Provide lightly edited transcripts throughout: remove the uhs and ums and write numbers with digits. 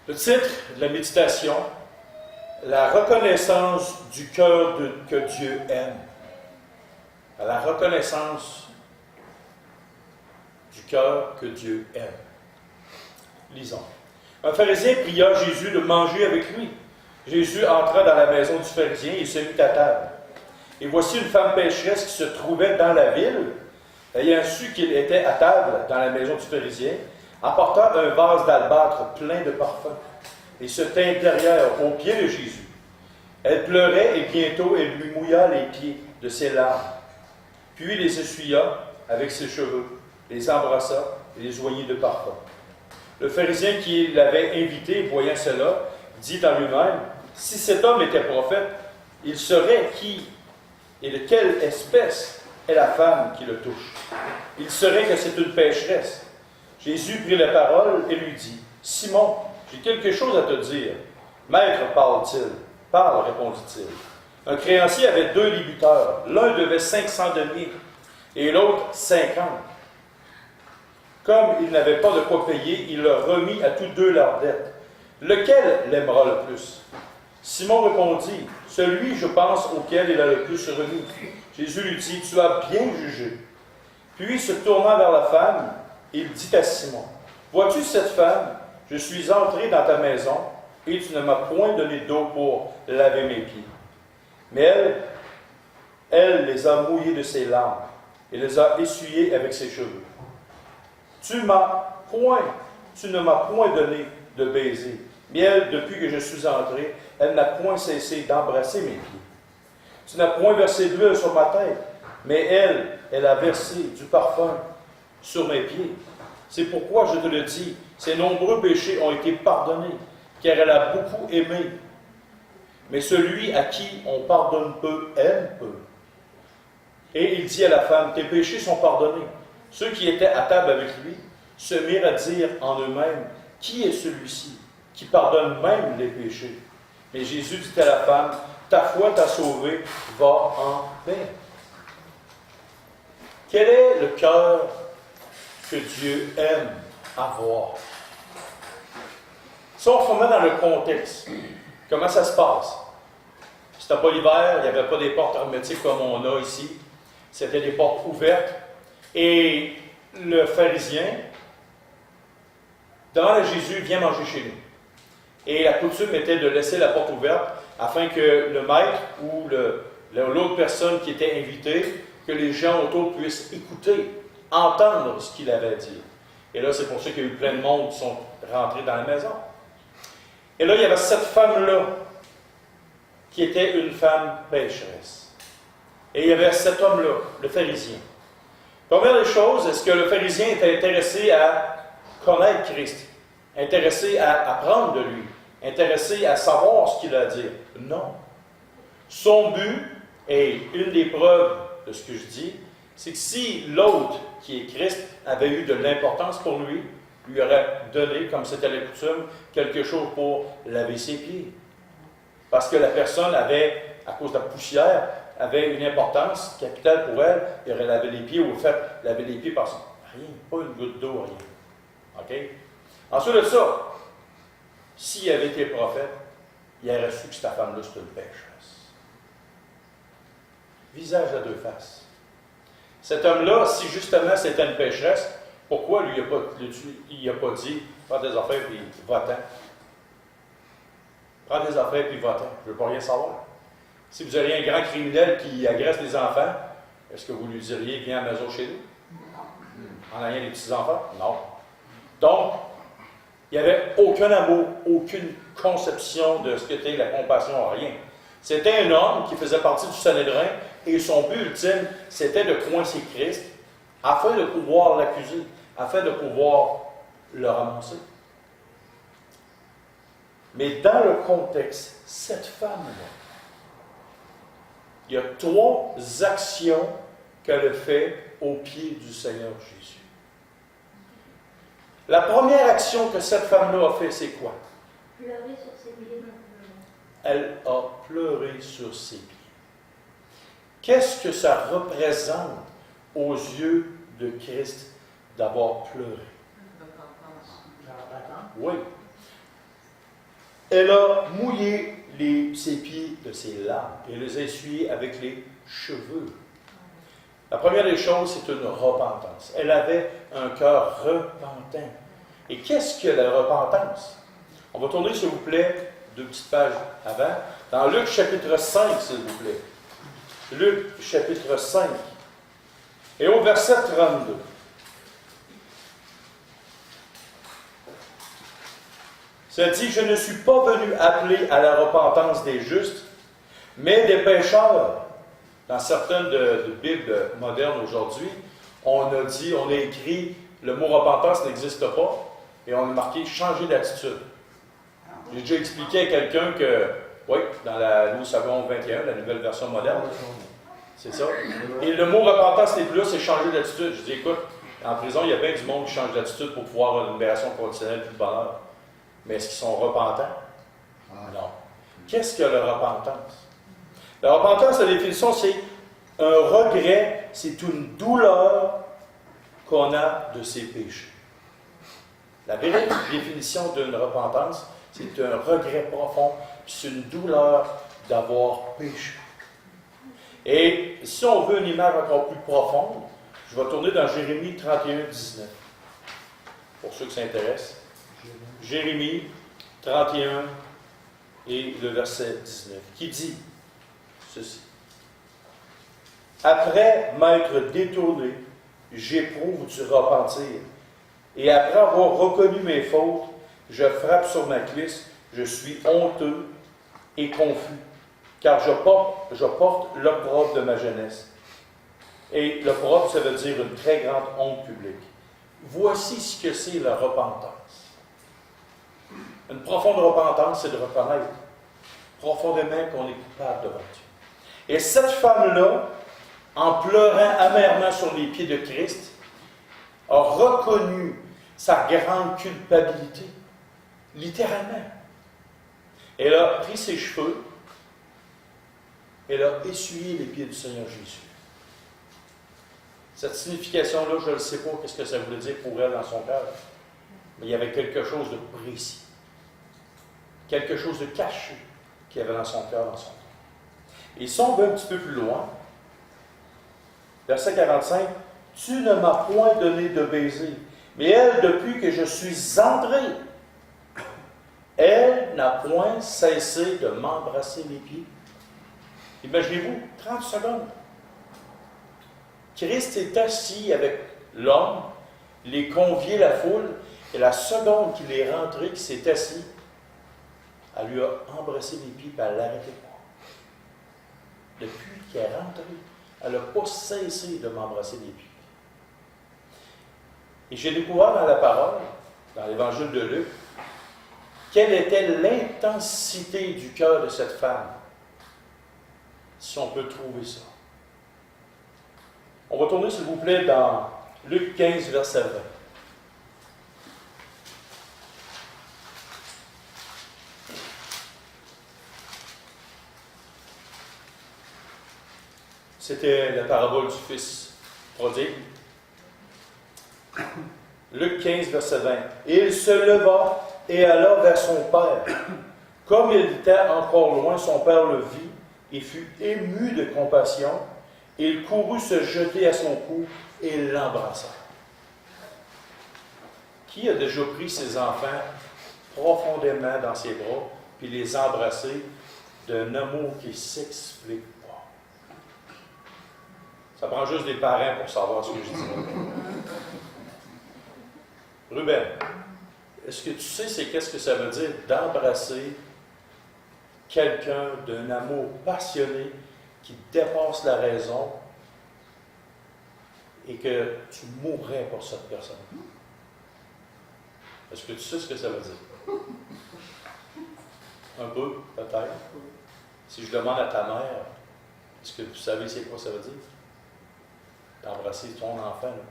Le titre de la méditation, la reconnaissance du cœur que Dieu aime. La reconnaissance du cœur que Dieu aime. Lisons. Un pharisien pria Jésus de manger avec lui. Jésus entra dans la maison du pharisien et se mit à table. Et voici une femme pécheresse qui se trouvait dans la ville, ayant su qu'il était à table dans la maison du pharisien, apporta un vase d'albâtre plein de parfums et se tint derrière aux pieds de Jésus. Elle pleurait et bientôt elle lui mouilla les pieds de ses larmes. Puis les essuya avec ses cheveux, les embrassa et les oignit de parfum. Le pharisien qui l'avait invité, voyant cela, dit en lui-même, « Si cet homme était prophète, il saurait qui et de quelle espèce est la femme qui le touche. Il saurait que c'est une pécheresse. » Jésus prit la parole et lui dit, « Simon, j'ai quelque chose à te dire. »« Maître, parle-t-il. »« Parle, répondit-il. » Un créancier avait 2 débiteurs. L'un devait 500 deniers et l'autre 50. Comme il n'avait pas de quoi payer, il leur remit à tous 2 leurs dettes. Lequel l'aimera le plus? Simon répondit, « Celui, je pense, auquel il a le plus remis. » Jésus lui dit, « Tu as bien jugé. » Puis, se tournant vers la femme, il dit à Simon, « Vois-tu cette femme? Je suis entré dans ta maison, et tu ne m'as point donné d'eau pour laver mes pieds. Mais elle les a mouillés de ses larmes, et les a essuyés avec ses cheveux. Tu ne m'as point donné de baiser. Mais elle, depuis que je suis entré, elle n'a point cessé d'embrasser mes pieds. Tu n'as point versé d'huile sur ma tête, mais elle a versé du parfum sur mes pieds. C'est pourquoi je te le dis, ses nombreux péchés ont été pardonnés, car elle a beaucoup aimé. Mais celui à qui on pardonne peu, aime peu. Et il dit à la femme, tes péchés sont pardonnés. Ceux qui étaient à table avec lui se mirent à dire en eux-mêmes, qui est celui-ci qui pardonne même les péchés? Mais Jésus dit à la femme, ta foi t'a sauvée, va en paix. Quel est le cœur que Dieu aime avoir? Si on se remet dans le contexte, comment ça se passe? C'était pas l'hiver, il n'y avait pas des portes hermétiques comme on a ici. C'était des portes ouvertes. Et le pharisien demande à Jésus, viens manger chez nous. Et la coutume était de laisser la porte ouverte afin que le maître ou l'autre personne qui était invitée, que les gens autour puissent écouter, entendre ce qu'il avait à dire. Et là, c'est pour ça qu'il y a eu plein de monde qui sont rentrés dans la maison. Et là, il y avait cette femme-là, qui était une femme pécheresse. Et il y avait cet homme-là, le pharisien. Première des choses, est-ce que le pharisien était intéressé à connaître Christ, intéressé à apprendre de lui, intéressé à savoir ce qu'il a à dire? Non. Son but, et une des preuves de ce que je dis, c'est que si l'autre, qui est Christ, avait eu de l'importance pour lui, lui aurait donné, comme c'était la coutume, quelque chose pour laver ses pieds. Parce que la personne avait, à cause de la poussière, avait une importance capitale pour elle. Il aurait lavé les pieds, ou fait, laver les pieds par son... Rien, pas une goutte d'eau, rien. OK? Ensuite de ça, s'il avait été prophète, il aurait su que cette femme-là, c'était une pécheresse. Visage à 2 faces. Cet homme-là, si justement c'était une pécheresse, pourquoi lui, il n'a pas dit, prends des affaires et va-t'en. Prends des affaires et va-t'en. Je ne veux pas rien savoir. Si vous auriez un grand criminel qui agresse les enfants, est-ce que vous lui diriez, viens à la maison chez nous? En ayant des petits-enfants? Non. Donc, il n'y avait aucun amour, aucune conception de ce qu'était la compassion, rien. C'était un homme qui faisait partie du Sanhédrin et son but ultime, c'était de coincer Christ afin de pouvoir l'accuser, afin de pouvoir le ramasser. Mais dans le contexte, cette femme-là, il y a 3 actions qu'elle fait au pied du Seigneur Jésus. La première action que cette femme-là a fait, c'est quoi? Pleurer sur ses pieds. Elle a pleuré sur ses pieds. Qu'est-ce que ça représente aux yeux de Christ d'avoir pleuré? Oui. Elle a mouillé ses pieds de ses larmes et les a essuyés avec les cheveux. La première des choses, c'est une repentance. Elle avait un cœur repentant. Et qu'est-ce que la repentance? On va tourner, s'il vous plaît, 2 petites pages avant, dans Luc chapitre 5, s'il vous plaît. Luc chapitre 5. Et au verset 32. Ça dit, je ne suis pas venu appeler à la repentance des justes, mais des pécheurs. Dans certaines de Bibles modernes aujourd'hui, on a écrit, le mot repentance n'existe pas, et on a marqué changer d'attitude. J'ai déjà expliqué à quelqu'un que, oui, dans la Louis II 21, la nouvelle version moderne, c'est ça. Et le mot repentance n'est plus là, c'est changer d'attitude. Je dis, écoute, en prison, il y a bien du monde qui change d'attitude pour pouvoir avoir une libération conditionnelle puis le bonheur. Mais est-ce qu'ils sont repentants? Non. Qu'est-ce que la repentance? La repentance, la définition, c'est un regret, c'est une douleur qu'on a de ses péchés. La vraie définition d'une repentance, c'est un regret profond, puis c'est une douleur d'avoir péché. Et si on veut une image encore plus profonde, je vais tourner dans Jérémie 31, 19. Pour ceux qui s'intéressent. Jérémie 31 et le verset 19, qui dit ceci. Après m'être détourné, j'éprouve du repentir. Et après avoir reconnu mes fautes, je frappe sur ma cuisse, je suis honteux et confus, car je porte l'opprobre de ma jeunesse. Et l'opprobre, ça veut dire une très grande honte publique. Voici ce que c'est la repentance. Une profonde repentance, c'est de reconnaître profondément qu'on est coupable devant Dieu. Et cette femme-là, en pleurant amèrement sur les pieds de Christ, a reconnu sa grande culpabilité, littéralement. Elle a pris ses cheveux, elle a essuyé les pieds du Seigneur Jésus. Cette signification-là, je ne sais pas ce que ça voulait dire pour elle dans son cœur, mais il y avait quelque chose de précis, quelque chose de caché qu'il y avait dans son cœur, dans son cœur. Et si on va un petit peu plus loin, verset 45, « Tu ne m'as point donné de baiser, mais elle, depuis que je suis entré, elle n'a point cessé de m'embrasser les pieds. » Imaginez-vous, 30 secondes. Christ est assis avec l'homme, les conviait la foule, et la seconde qu'il est rentré, qu'il s'est assis, elle lui a embrassé les pieds, et elle ne l'arrêtait pas. Depuis qu'elle est rentrée, elle n'a pas cessé de m'embrasser les pieds. Et j'ai découvert dans la parole, dans l'évangile de Luc, quelle était l'intensité du cœur de cette femme, si on peut trouver ça. On va tourner, s'il vous plaît, dans Luc 15, verset 20. C'était la parabole du fils prodigue. Luc 15, verset 20. Et il se leva et alla vers son père. Comme il était encore loin, son père le vit et fut ému de compassion. Et il courut se jeter à son cou et l'embrassa. Qui a déjà pris ses enfants profondément dans ses bras puis les embrasser d'un amour qui ne s'explique pas? Ça prend juste des parents pour savoir ce que je dis. Ruben, est-ce que tu sais qu'est-ce que ça veut dire d'embrasser quelqu'un d'un amour passionné qui dépasse la raison et que tu mourrais pour cette personne? Est-ce que tu sais ce que ça veut dire? Un peu, peut-être. Si je demande à ta mère, est-ce que vous savez c'est quoi ça veut dire? D'embrasser ton enfant. Là.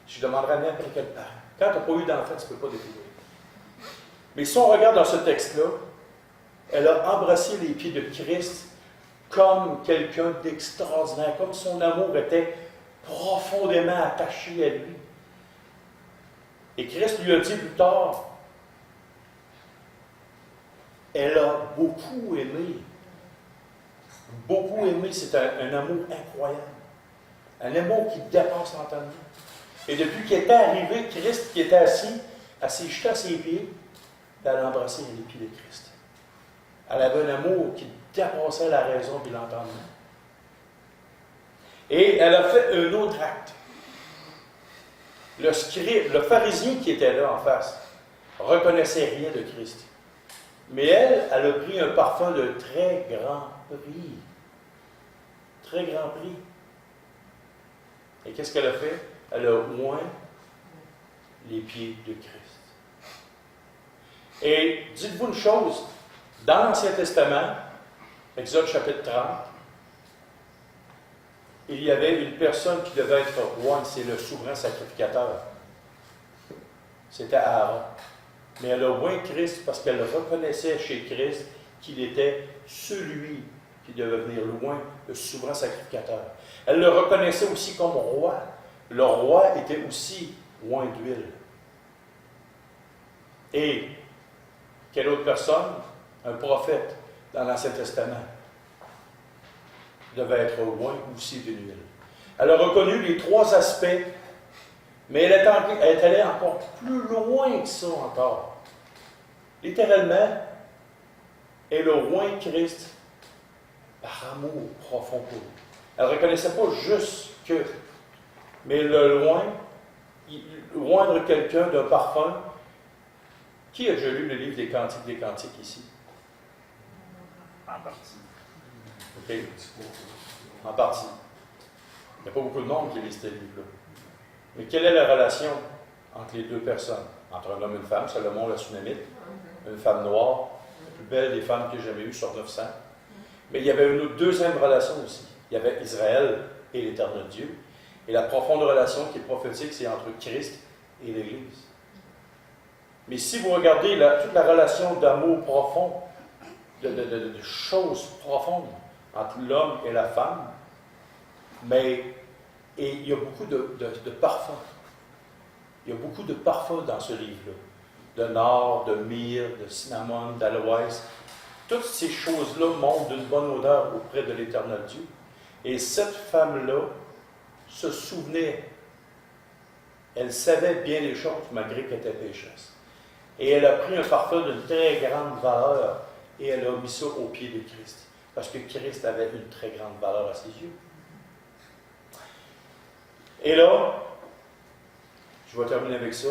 Je demanderais à n'importe quel parent. Quand tu n'as pas eu d'enfant, tu ne peux pas découvrir. Mais si on regarde dans ce texte-là, elle a embrassé les pieds de Christ comme quelqu'un d'extraordinaire, comme son amour était profondément attaché à lui. Et Christ lui a dit plus tard, Elle a beaucoup aimé. Beaucoup aimé, c'est un amour incroyable. Un amour qui dépasse l'entendement. Et depuis qu'il était arrivé, Christ qui était assis, elle s'est jetée à ses pieds, et elle a embrassé les pieds de Christ. Elle avait un amour qui dépassait la raison et l'entendement. Et elle a fait un autre acte. Le scribe, le pharisien qui était là en face, reconnaissait rien de Christ. Mais elle a pris un parfum de très grand prix. Très grand prix. Et qu'est-ce qu'elle a fait? Elle a oint les pieds de Christ. Et dites-vous une chose, dans l'Ancien Testament, Exode chapitre 30, il y avait une personne qui devait être roi, c'est le souverain sacrificateur. C'était Aaron. Mais elle a oint Christ parce qu'elle reconnaissait chez Christ qu'il était celui qui devait venir loin, le souverain sacrificateur. Elle le reconnaissait aussi comme roi. Le roi était aussi oint d'huile. Et quelle autre personne? Un prophète dans l'Ancien Testament devait être oint aussi d'une huile. Elle a reconnu les trois aspects, mais elle est allée encore plus loin que ça encore. Littéralement, elle a oint Christ par amour profond pour lui. Elle ne reconnaissait pas juste que, mais le oindre quelqu'un d'un parfum. Qui a déjà lu le livre des Cantiques ici? En partie. OK. En partie. Il n'y a pas beaucoup de monde qui lit ce livre-là. Mais quelle est la relation entre les deux personnes? Entre un homme et une femme, Salomon la Sunamite, une femme noire, la plus belle des femmes que j'ai jamais eues sur 900. Mais il y avait une deuxième relation aussi. Il y avait Israël et l'Éternel Dieu. Et la profonde relation qui est prophétique, c'est entre Christ et l'Église. Mais si vous regardez toute la relation d'amour profond, de choses profondes entre l'homme et la femme, et il y a beaucoup de parfums. Il y a beaucoup de parfums dans ce livre-là. De nard, de myrrhe, de cinnamon, d'aloès. Toutes ces choses-là montrent d'une bonne odeur auprès de l'Éternel Dieu. Et cette femme-là se souvenait, elle savait bien les choses malgré qu'elle était pécheresse. Et elle a pris un parfum d'une très grande valeur et elle a mis ça aux pieds de Christ. Parce que Christ avait une très grande valeur à ses yeux. Et là, je vais terminer avec ça.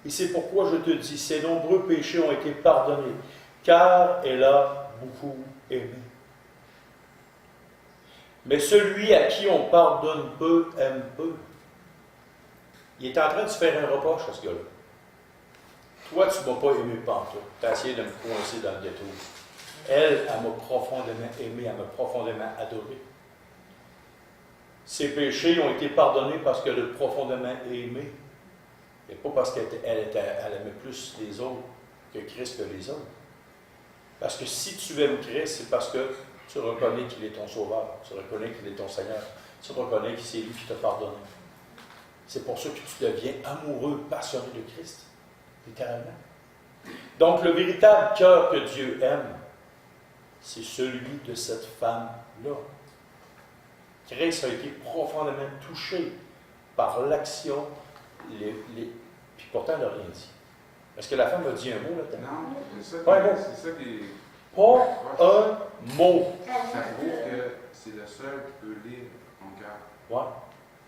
Et c'est pourquoi je te dis, ses nombreux péchés ont été pardonnés, car elle a beaucoup aimé. Mais celui à qui on pardonne peu, aime peu. Il est en train de se faire un reproche à ce gars-là. Toi, tu ne m'as pas aimé pantoute. Tu as essayé de me coincer dans le détour. Elle m'a profondément aimé, elle m'a profondément adoré. Ses péchés ont été pardonnés parce qu'elle a profondément aimé. Et pas parce qu'elle aimait plus les autres que Christ que les autres. Parce que si tu aimes Christ, c'est parce que tu reconnais qu'il est ton sauveur. Tu reconnais qu'il est ton Seigneur. Tu reconnais que c'est lui qui t'a pardonné. C'est pour ça que tu deviens amoureux, passionné de Christ. Littéralement. Donc, le véritable cœur que Dieu aime, c'est celui de cette femme-là. Christ a été profondément touché par l'action, puis pourtant, elle n'a rien dit. Est-ce que la femme a dit un mot là-dedans? Non, c'est ça, Pas un mot. c'est ça qui est... Pas un mot. Ça prouve que c'est le seul qui peut lire ton cœur. Ouais,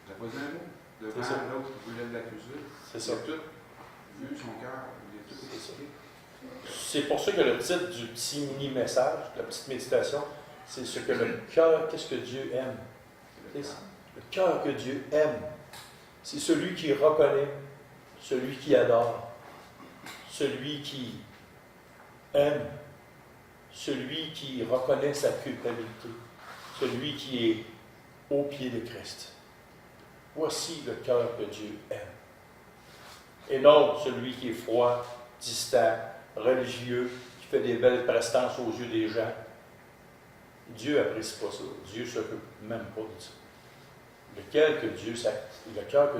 Tu n'as pas dit un mot. Devant C'est ça. l'autre qui voulait l'accuser. c'est ça. Il a tout vu son cœur. Il a tout C'est ça. expliqué. C'est pour ça que le titre du petit mini-message, la petite méditation, c'est ce que le cœur, qu'est-ce que Dieu aime. C'est le C'est cœur. le cœur que Dieu aime. C'est celui qui reconnaît, celui qui adore, celui qui aime, celui qui reconnaît sa culpabilité, celui qui est au pied de Christ. Voici le cœur que Dieu aime. Et non celui qui est froid, distant, religieux, qui fait des belles prestances aux yeux des gens. Dieu n'apprécie pas ça. Dieu ne s'occupe même pas de ça. Le cœur que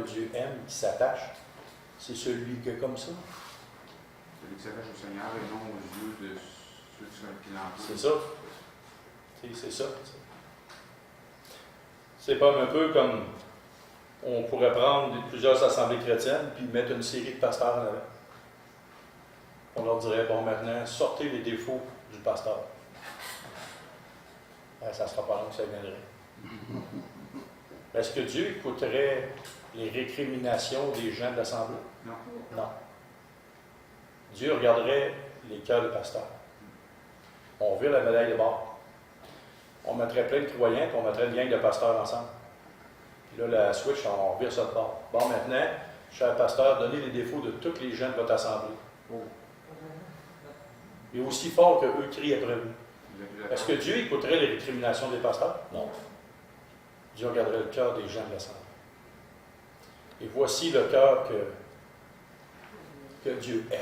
Dieu aime, qui s'attache, c'est celui qui est comme ça. Celui qui s'attache au Seigneur et non aux yeux de C'est ça. C'est ça. C'est pas un peu comme on pourrait prendre plusieurs assemblées chrétiennes puis mettre une série de pasteurs en avant. On leur dirait, bon, maintenant, sortez les défauts du pasteur. Ça ne sera pas long que ça viendrait. Est-ce que Dieu écouterait les récriminations des gens de l'Assemblée? Non. Non. Dieu regarderait les cœurs des pasteurs. On vire la médaille de bord. On mettrait plein de croyants, puis on mettrait une gang de pasteurs ensemble. Puis là, la switch, on vire ça de bord. Bon, maintenant, cher pasteur, donnez les défauts de tous les gens de votre assemblée. Et aussi fort qu'eux crient après vous. Est-ce que Dieu écouterait les récriminations des pasteurs? Non. Dieu regarderait le cœur des gens de l'assemblée. Et voici le cœur que Dieu aime.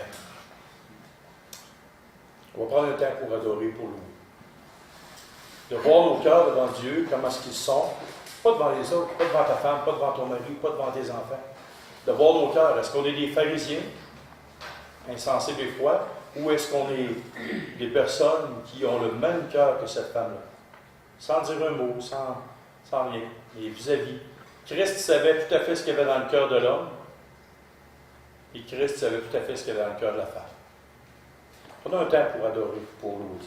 On va prendre un temps pour adorer, pour louer. De voir nos cœurs devant Dieu, comment est-ce qu'ils sont, pas devant les autres, pas devant ta femme, pas devant ton mari, pas devant tes enfants. De voir nos cœurs. Est-ce qu'on est des pharisiens, insensés des fois, ou est-ce qu'on est des personnes qui ont le même cœur que cette femme-là? Sans dire un mot, sans rien, mais vis-à-vis. Christ savait tout à fait ce qu'il y avait dans le cœur de l'homme, et Christ savait tout à fait ce qu'il y avait dans le cœur de la femme. Prenons un temps pour adorer, pour louer.